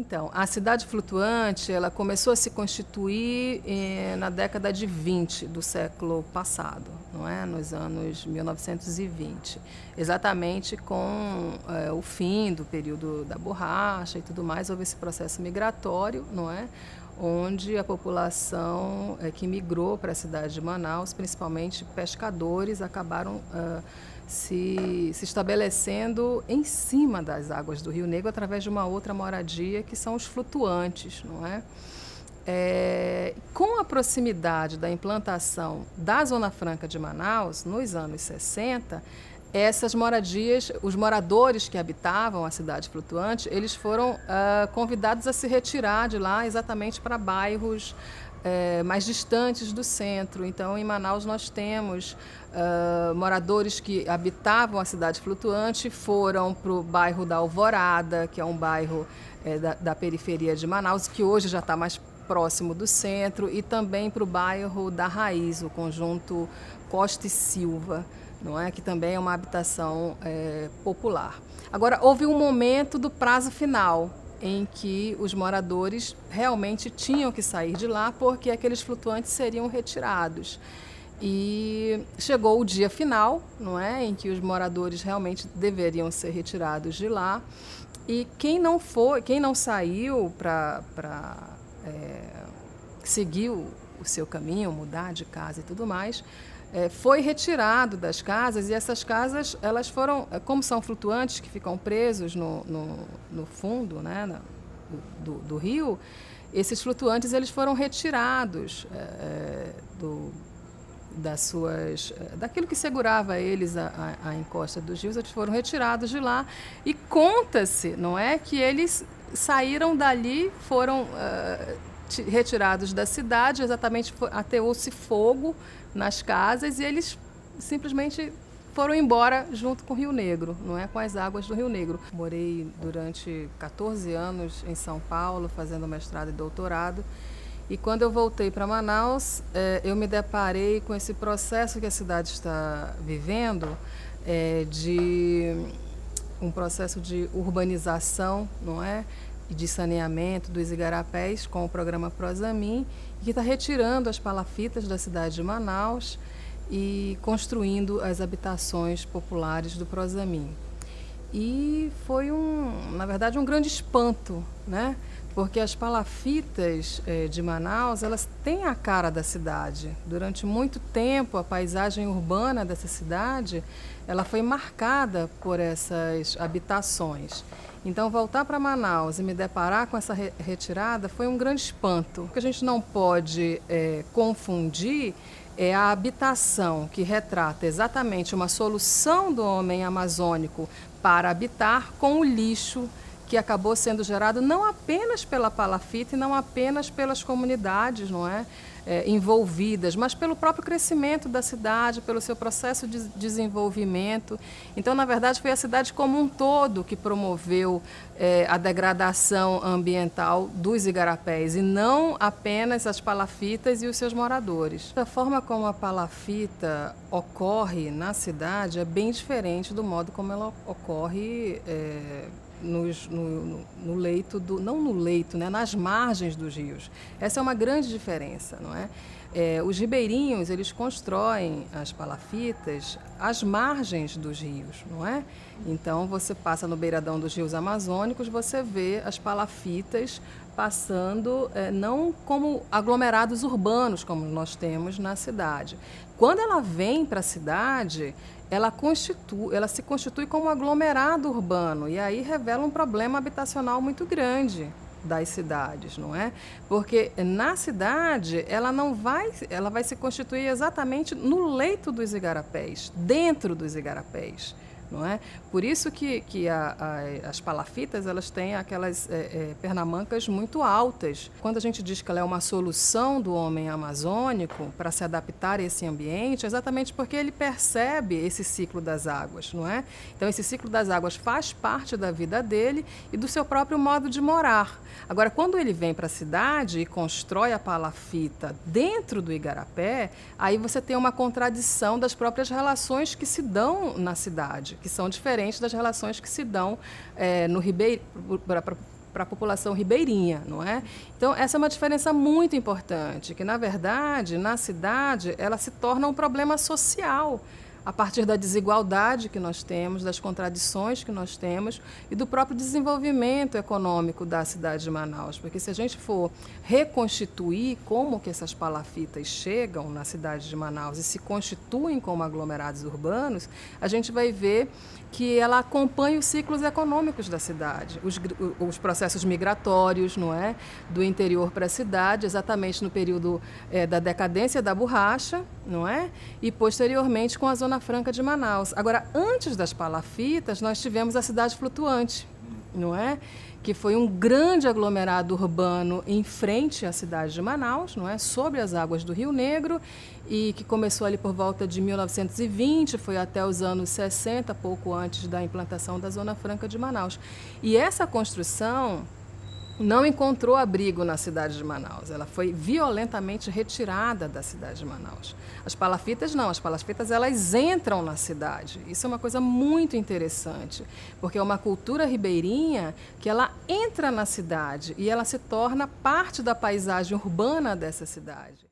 Então, a cidade flutuante, ela começou a se constituir na década de 20 do século passado, não é? Nos anos 1920, exatamente com o fim do período da borracha e tudo mais, houve esse processo migratório, não é? Onde a população que migrou para a cidade de Manaus, principalmente pescadores, acabaram se estabelecendo em cima das águas do Rio Negro através de uma outra moradia, que são os flutuantes, não é? Com a proximidade da implantação da Zona Franca de Manaus, nos anos 60, essas moradias, os moradores que habitavam a cidade flutuante, eles foram convidados a se retirar de lá exatamente para bairros mais distantes do centro. Então, em Manaus, nós temos moradores que habitavam a cidade flutuante, foram para o bairro da Alvorada, que é um bairro da periferia de Manaus, que hoje já está mais próximo do centro, e também para o bairro da Raiz, o conjunto Costa e Silva, não é? Que também é uma habitação popular. Agora, houve um momento do prazo final, em que os moradores realmente tinham que sair de lá, porque aqueles flutuantes seriam retirados. E chegou o dia final, não é, em que os moradores realmente deveriam ser retirados de lá. E quem não saiu para seguir o seu caminho, mudar de casa e tudo mais, foi retirado das casas, e essas casas, elas foram, como são flutuantes que ficam presos no fundo, né, do rio, esses flutuantes eles foram retirados daquilo que segurava eles a encosta dos rios, eles foram retirados de lá, e conta-se, não é, que eles saíram dali, foram retirados da cidade, exatamente ateou-se fogo nas casas, e eles simplesmente foram embora junto com o Rio Negro, não é, com as águas do Rio Negro. Morei durante 14 anos em São Paulo, fazendo mestrado e doutorado, e quando eu voltei para Manaus, eu me deparei com esse processo que a cidade está vivendo, de um processo de urbanização, não é, e de saneamento dos igarapés com o programa Prosamin, que está retirando as palafitas da cidade de Manaus e construindo as habitações populares do Prosamin. E foi, na verdade, um grande espanto, né? Porque as palafitas de Manaus, elas têm a cara da cidade. Durante muito tempo, a paisagem urbana dessa cidade, ela foi marcada por essas habitações. Então, voltar para Manaus e me deparar com essa retirada foi um grande espanto. O que a gente não pode confundir é a habitação, que retrata exatamente uma solução do homem amazônico para habitar, com o lixo que acabou sendo gerado não apenas pela palafita e não apenas pelas comunidades, não é, envolvidas, mas pelo próprio crescimento da cidade, pelo seu processo de desenvolvimento. Então, na verdade, foi a cidade como um todo que promoveu a degradação ambiental dos igarapés, e não apenas as palafitas e os seus moradores. A forma como a palafita ocorre na cidade é bem diferente do modo como ela ocorre no leito, não no leito, né, nas margens dos rios. Essa é uma grande diferença, não é? Os ribeirinhos, eles constroem as palafitas às margens dos rios, não é? Então, você passa no beiradão dos rios amazônicos, você vê as palafitas passando não como aglomerados urbanos, como nós temos na cidade. Quando ela vem para a cidade, ela se constitui como um aglomerado urbano, e aí revela um problema habitacional muito grande das cidades, não é? Porque na cidade ela vai se constituir exatamente no leito dos igarapés, dentro dos igarapés, não é? Por isso que as palafitas, elas têm aquelas pernamancas muito altas. Quando a gente diz que ela é uma solução do homem amazônico para se adaptar a esse ambiente, é exatamente porque ele percebe esse ciclo das águas, não é? Então, esse ciclo das águas faz parte da vida dele e do seu próprio modo de morar. Agora, quando ele vem para a cidade e constrói a palafita dentro do igarapé, aí você tem uma contradição das próprias relações que se dão na cidade, que são diferentes das relações que se dão no a população ribeirinha, não é? Então, essa é uma diferença muito importante, que, na verdade, na cidade, ela se torna um problema social, a partir da desigualdade que nós temos, das contradições que nós temos e do próprio desenvolvimento econômico da cidade de Manaus. Porque se a gente for reconstituir como que essas palafitas chegam na cidade de Manaus e se constituem como aglomerados urbanos, a gente vai ver que ela acompanha os ciclos econômicos da cidade, os processos migratórios, não é, do interior para a cidade, exatamente no período da decadência da borracha, não é, e posteriormente com a Zona Franca de Manaus. Agora, antes das palafitas, nós tivemos a cidade flutuante, não é? Que foi um grande aglomerado urbano em frente à cidade de Manaus, não é? Sobre as águas do Rio Negro, e que começou ali por volta de 1920, foi até os anos 60, pouco antes da implantação da Zona Franca de Manaus. E essa construção não encontrou abrigo na cidade de Manaus, ela foi violentamente retirada da cidade de Manaus. As palafitas não, as palafitas elas entram na cidade. Isso é uma coisa muito interessante, porque é uma cultura ribeirinha que ela entra na cidade e ela se torna parte da paisagem urbana dessa cidade.